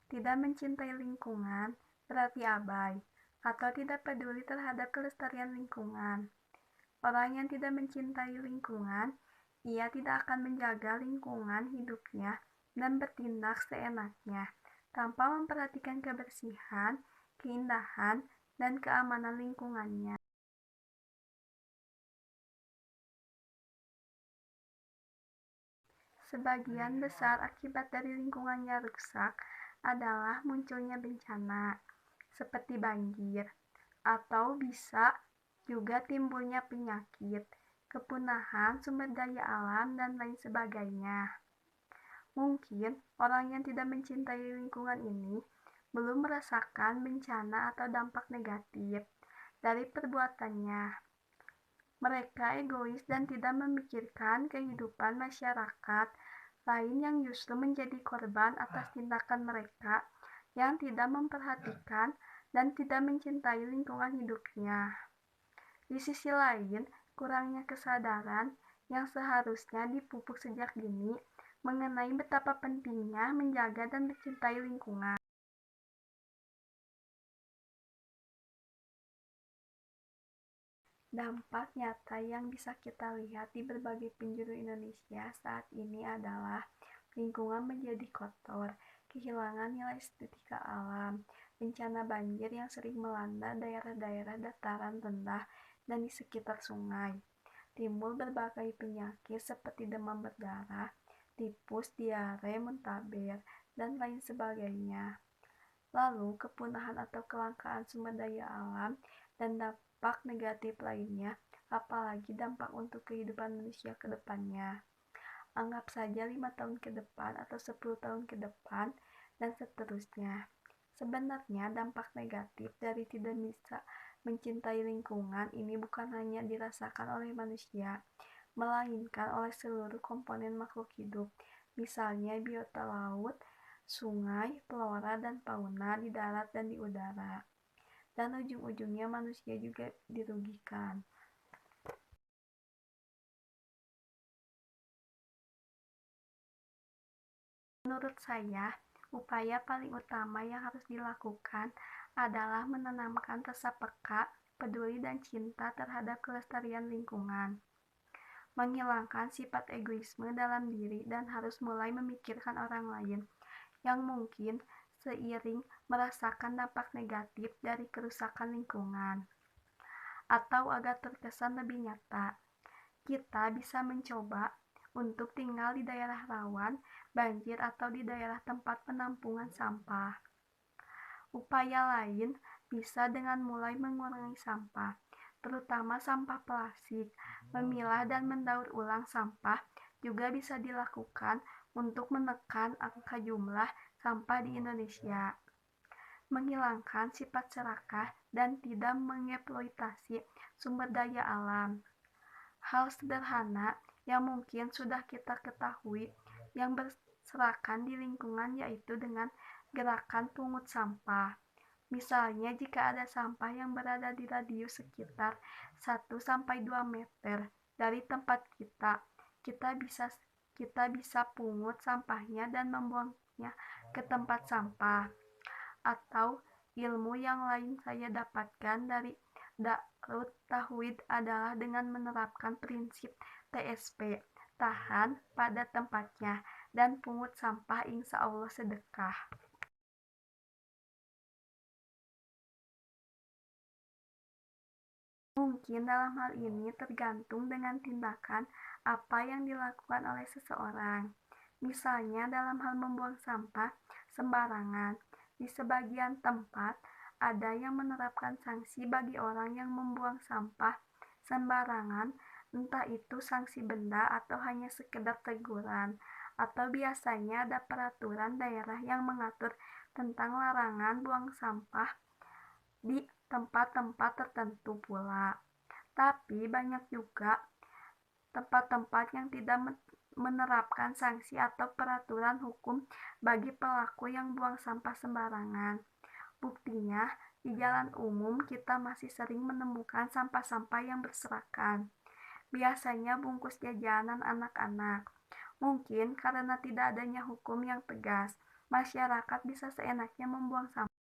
Tidak mencintai lingkungan berarti abai atau tidak peduli terhadap kelestarian lingkungan. Orang yang tidak mencintai lingkungan, ia tidak akan menjaga lingkungan hidupnya dan bertindak seenaknya tanpa memperhatikan kebersihan, keindahan, dan keamanan lingkungannya. Sebagian besar akibat dari lingkungannya rusak adalah munculnya bencana, seperti banjir, atau bisa juga timbulnya penyakit, kepunahan sumber daya alam, dan lain sebagainya. Mungkin orang yang tidak mencintai lingkungan ini belum merasakan bencana atau dampak negatif dari perbuatannya. Mereka egois dan tidak memikirkan kehidupan masyarakat lain yang justru menjadi korban atas tindakan mereka yang tidak memperhatikan dan tidak mencintai lingkungan hidupnya. Di sisi lain, kurangnya kesadaran yang seharusnya dipupuk sejak dini mengenai betapa pentingnya menjaga dan mencintai lingkungan. Dampak nyata yang bisa kita lihat di berbagai penjuru Indonesia saat ini adalah lingkungan menjadi kotor, kehilangan nilai estetika alam, bencana banjir yang sering melanda daerah-daerah dataran rendah dan di sekitar sungai, timbul berbagai penyakit seperti demam berdarah, tipus, diare, muntaber, dan lain sebagainya. Lalu, kepunahan atau kelangkaan sumber daya alam dan dampak negatif lainnya, apalagi dampak untuk kehidupan manusia ke depannya. Anggap saja 5 tahun ke depan atau 10 tahun ke depan, dan seterusnya. Sebenarnya dampak negatif dari tidak bisa mencintai lingkungan ini bukan hanya dirasakan oleh manusia, melainkan oleh seluruh komponen makhluk hidup, misalnya biota laut, sungai, flora dan fauna di darat dan di udara. Dan ujung-ujungnya manusia juga dirugikan. Menurut saya, upaya paling utama yang harus dilakukan adalah menanamkan rasa peka, peduli, dan cinta terhadap kelestarian lingkungan. Menghilangkan sifat egoisme dalam diri dan harus mulai memikirkan orang lain yang mungkin seiring merasakan dampak negatif dari kerusakan lingkungan. Atau agar terkesan lebih nyata, kita bisa mencoba untuk tinggal di daerah rawan banjir atau di daerah tempat penampungan sampah. Upaya lain bisa dengan mulai mengurangi sampah, terutama sampah plastik. Memilah dan mendaur ulang sampah juga bisa dilakukan untuk menekan angka jumlah sampah di Indonesia. Menghilangkan sifat serakah dan tidak mengeksploitasi sumber daya alam. Hal sederhana yang mungkin sudah kita ketahui yang berserakan di lingkungan yaitu dengan gerakan pungut sampah. Misalnya jika ada sampah yang berada di radius sekitar 1-2 meter dari tempat kita bisa pungut sampahnya dan membuangnya ke tempat sampah. Atau ilmu yang lain saya dapatkan dari Darut Tauhid adalah dengan menerapkan prinsip TSP, tahan pada tempatnya, dan pungut sampah insya Allah sedekah. Mungkin dalam hal ini tergantung dengan tindakan apa yang dilakukan oleh seseorang. Misalnya dalam hal membuang sampah sembarangan. Di sebagian tempat ada yang menerapkan sanksi bagi orang yang membuang sampah sembarangan, entah itu sanksi benda atau hanya sekedar teguran, atau biasanya ada peraturan daerah yang mengatur tentang larangan buang sampah di tempat-tempat tertentu pula. Tapi banyak juga tempat-tempat yang tidak menerapkan sanksi atau peraturan hukum bagi pelaku yang buang sampah sembarangan. Buktinya, di jalan umum kita masih sering menemukan sampah-sampah yang berserakan. Biasanya bungkus jajanan anak-anak. Mungkin karena tidak adanya hukum yang tegas, Masyarakat bisa seenaknya membuang sampah